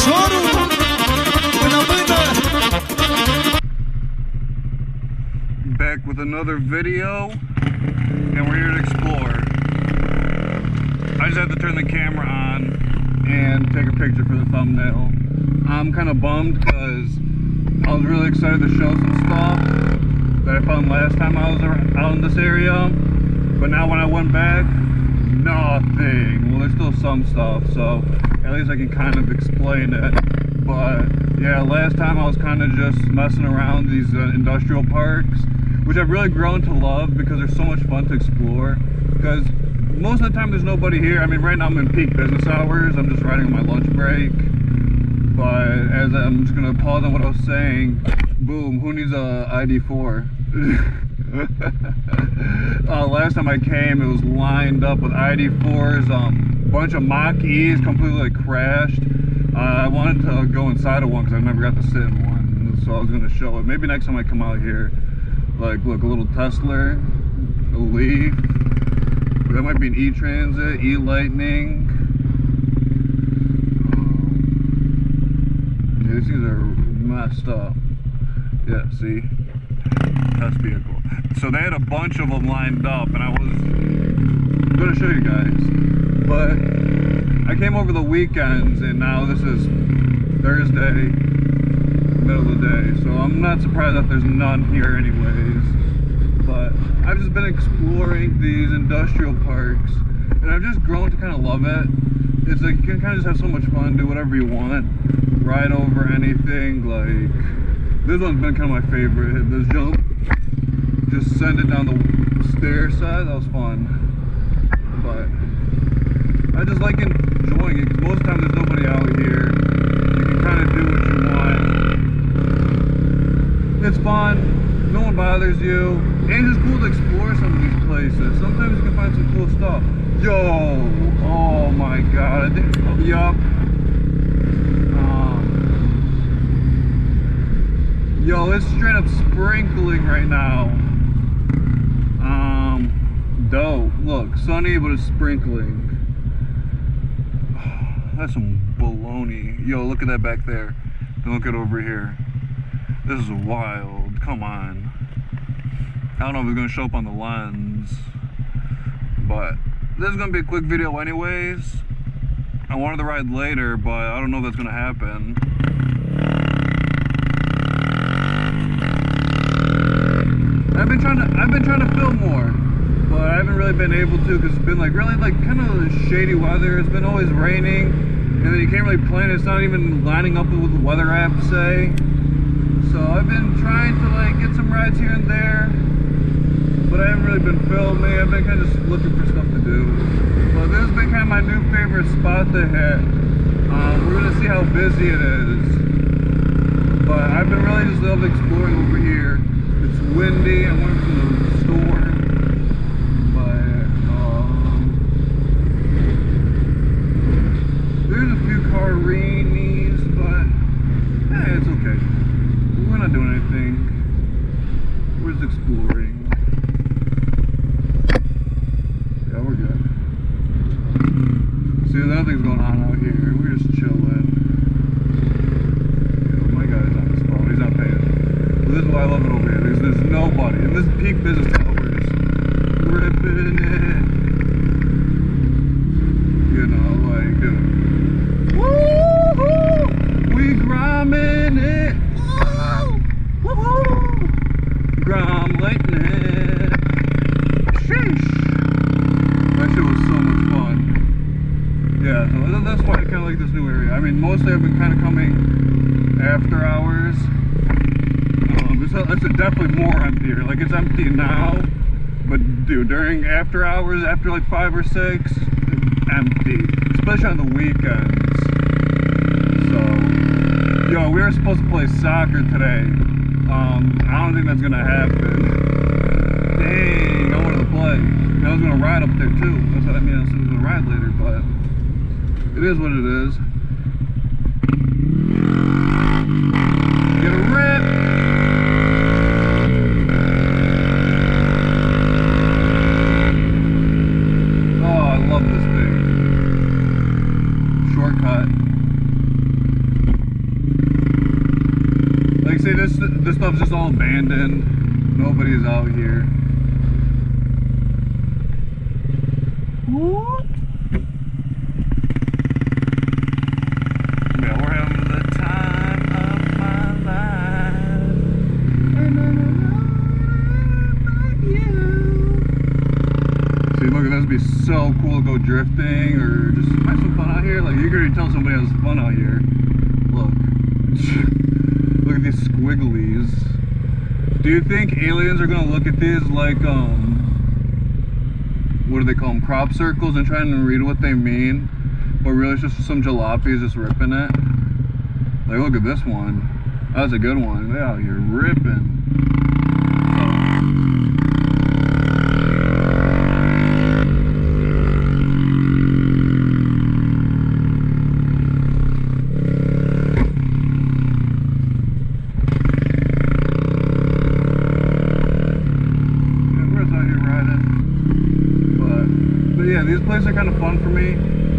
choro. Buena, buena. Back with another video, and we're here to explore. I just had to turn the camera on and take a picture for the thumbnail. I'm kind of bummed because I was really excited to show some stuff that I found last time I was out in this area, but now when I went back, nothing. Well, there's still some stuff, so at least I can kind of explain it. But yeah, last time I was kind of just messing around these industrial parks, which I've really grown to love because they're so much fun to explore. Because most of the time there's nobody here. I mean, right now I'm in peak business hours. I'm just riding on my lunch break. But as I'm just gonna pause on what I was saying, boom, who needs a ID4? Last time I came, it was lined up with ID4s, bunch of Mach-E's completely like crashed. I wanted to go inside of one because I never got to sit in one, so I was gonna show it. Maybe next time I come out here, like look, a little Tesla, a Leaf. That might be an E-Transit, E-Lightning. These things are messed up. Yeah, see? Test vehicle. So they had a bunch of them lined up, and I was going to show you guys. But I came over the weekends, and now this is Thursday, middle of the day. So I'm not surprised that there's none here anyways. But I've just been exploring these industrial parks, and I've just grown to kind of love it. It's like you can kind of just have so much fun, do whatever you want, ride over anything. Like this one's been kind of my favorite. Hit this jump, just send it down the stair side. That was fun. But I just like enjoying it because most of the time there's nobody out here. You can kind of do what you want. It's fun. No one bothers you. And it's cool to explore some of these places. Sometimes you can find some cool stuff. Yo, oh my god, I think, yup. Yo, it's straight up sprinkling right now. Dope. Look, sunny, but it's sprinkling. That's some baloney. Yo, look at that back there. And look at over here. This is wild. Come on. I don't know if it's gonna show up on the lens, but this is gonna be a quick video anyways. I wanted to ride later, but I don't know if that's gonna happen. I've been trying to film more, but I haven't really been able to because it's been like really like kind of shady weather. It's been always raining, and then you can't really plan. It's not even lining up with what the weather apps say. So I've been trying to like get some rides here and there, but I haven't really been filming. I've been kind of just looking for stuff to do. But this has been kind of my new favorite spot to hit. We're gonna see how busy it is. But I've been really just loving exploring over here. It's windy. I went to the store, but there's a few carinis, but it's okay. We're not doing anything. We're just exploring. Yeah, we're good. See, nothing's going on out here. We're just chilling. Yeah, my guy's on his phone. He's not paying. But this is why I love it over here. There's nobody. And this peak business hours. Ripping it. You know, like, dude. Woo-hoo! We grinding it. Woo-hoo! Grom lightning. Sheesh. That shit was so much fun. Yeah, so that's why I kind of like this new area. I mean, mostly I've been kind of coming after hours. It's definitely more emptier. Like, it's empty now, but dude, during after hours, after like 5 or 6, empty. Especially on the weekends. So, yo, we were supposed to play soccer today. I don't think that's gonna happen. Dang, I wanted to play. I was gonna ride up there too. That's what I mean. I was gonna ride later, but it is what it is. Get a rip. Oh, I love this thing. Shortcut. say this stuff's just all abandoned. Nobody's out here. What? Yeah, we're having the time of my life. And I love you. See, look, that'd be so cool to go drifting or just have some fun out here. Like, you can already tell somebody has fun out here. Look. Look at these squigglies. Do you think aliens are gonna look at these like, what do they call them? Crop circles and trying to read what they mean? But really it's just some jalopies just ripping it? Like, look at this one. That's a good one. They're out here ripping. Yeah, these places are kind of fun for me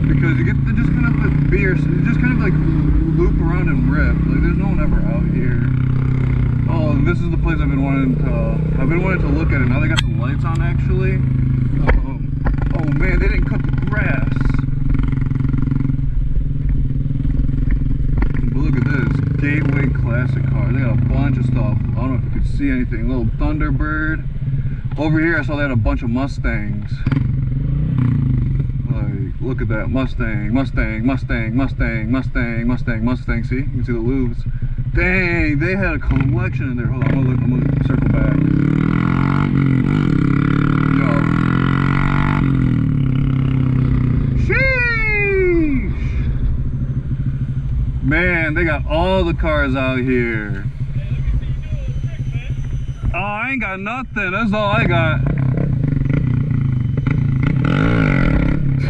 because you get to just kind of be you just kind of like loop around and rip. Like, there's no one ever out here. Oh, and this is the place I've been wanting to look at it. Now they got the lights on actually. Oh man, they didn't cut the grass. But look at this Gateway Classic car. They got a bunch of stuff. I don't know if you could see anything. Little Thunderbird. Over here I saw they had a bunch of Mustangs. Look at that Mustang, Mustang, Mustang, Mustang, Mustang, Mustang, Mustang. See, you can see the lubes. Dang, they had a collection in there. Hold on, I'm gonna circle back. Yo. Sheesh! Man, they got all the cars out here. Oh, I ain't got nothing. That's all I got.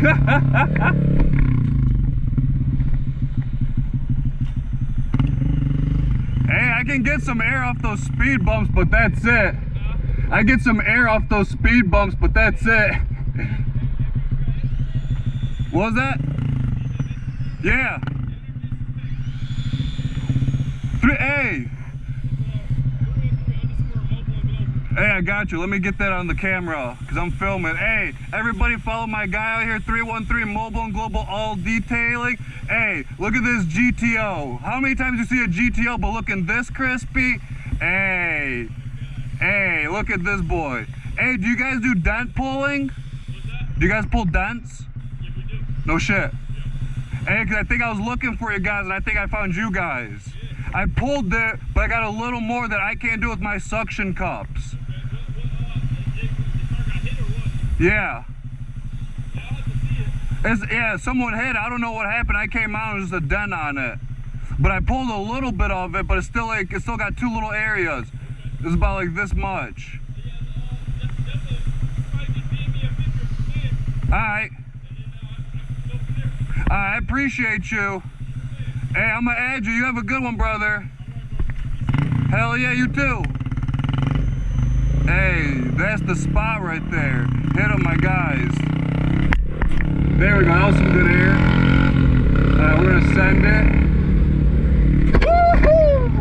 Hey, I can get some air off those speed bumps, but that's it. I get some air off those speed bumps, but that's it. What was that? Yeah. Hey. Hey, I got you. Let me get that on the camera because I'm filming. Hey, everybody follow my guy out here, 313 Mobile and Global All Detailing. Hey, look at this GTO. How many times you see a GTO but looking this crispy? Hey, look at this boy. Hey, do you guys do dent pulling? What's that? Do you guys pull dents? Yeah, we do. No shit. Yeah. Hey, because I think I was looking for you guys and I think I found you guys. Yeah. I pulled it, but I got a little more that I can't do with my suction cups. Yeah. Yeah, someone hit. I don't know what happened. I came out and there's just a dent on it. But I pulled a little bit of it, but it's still like it's still got two little areas. It's about like this much. Alright. I appreciate you. Hey, I'm gonna add you. You have a good one, brother. Hell yeah, you too. Hey, that's the spot right there. Hit them, my guys. There we go. That was some good air. We're gonna send it. Woohoo!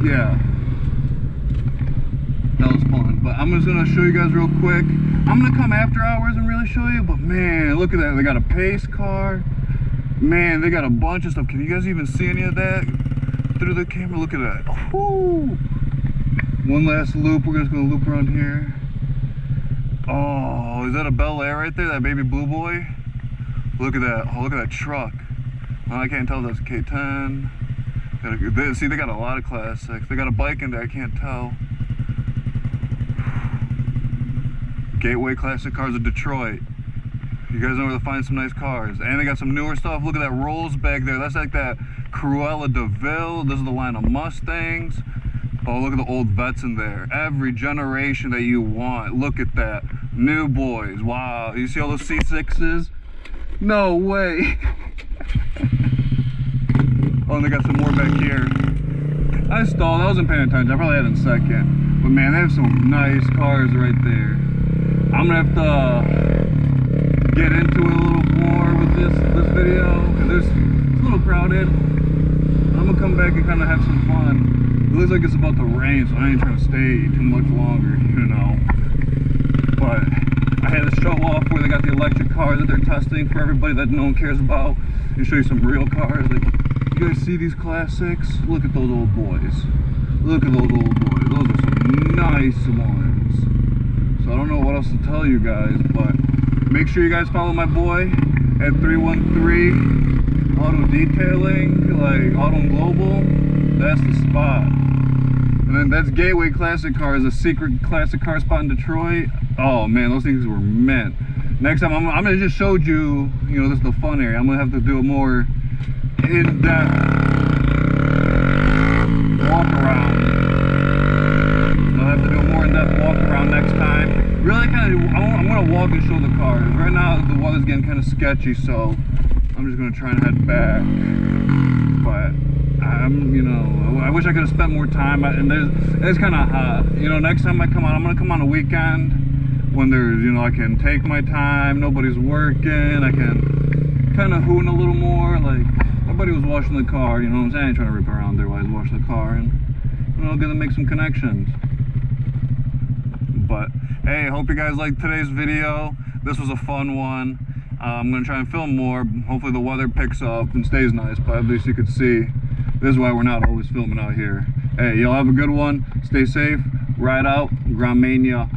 Yeah. That was fun. But I'm just gonna show you guys real quick. I'm gonna come after hours and really show you. But man, look at that. They got a pace car. Man, they got a bunch of stuff. Can you guys even see any of that through the camera? Look at that. Woo! One last loop. We're just gonna loop around here. Oh, is that a Bel Air right there? That baby blue boy? Look at that. Oh, look at that truck. Oh, I can't tell. That's a K10. See, they got a lot of classics. They got a bike in there. I can't tell. Gateway Classic Cars of Detroit. You guys know where to find some nice cars. And they got some newer stuff. Look at that Rolls back there. That's like that Cruella de Vil. This is the line of Mustangs. Oh, look at the old vets in there. Every generation that you want. Look at that. New boys. Wow. You see all those C6s? No way. Oh, and they got some more back here. I stalled. I wasn't paying attention. I probably had it in second. But man, they have some nice cars right there. I'm going to have to get into it a little more with this video. Because it's a little crowded. I'm going to come back and kind of have some fun. It looks like it's about to rain, so I ain't trying to stay too much longer, you know. But I had to show off where they got the electric cars that they're testing for everybody that no one cares about, and show you some real cars. Like, you guys see these Class 6? Look at those old boys. Look at those old boys. Those are some nice ones. So I don't know what else to tell you guys, but make sure you guys follow my boy at 313 Auto Detailing, like Auto Global. That's the spot. And then that's Gateway Classic Cars, a secret classic car spot in Detroit. Oh man, those things were meant. Next time, I'm gonna just show you, you know, this is the fun area. I'm gonna have to do a more in-depth walk around. I'll have to do a more in-depth walk around next time. Really I'm gonna walk and show the cars. Right now, the weather's getting kind of sketchy, so I'm just gonna try and head back. But you know, I wish I could have spent more time, and it's kind of hot. You know, next time I come on, I'm gonna come on a weekend when there's, you know, I can take my time, nobody's working, I can kind of hoon a little more. Like, nobody was washing the car, you know what I'm saying? I ain't trying to rip around there while I was washing the car, and, you know, gonna make some connections. But hey, I hope you guys liked today's video. This was a fun one. I'm gonna try and film more. Hopefully the weather picks up and stays nice, but at least you could see this is why we're not always filming out here. Hey, y'all have a good one. Stay safe. Ride out. Grandmania.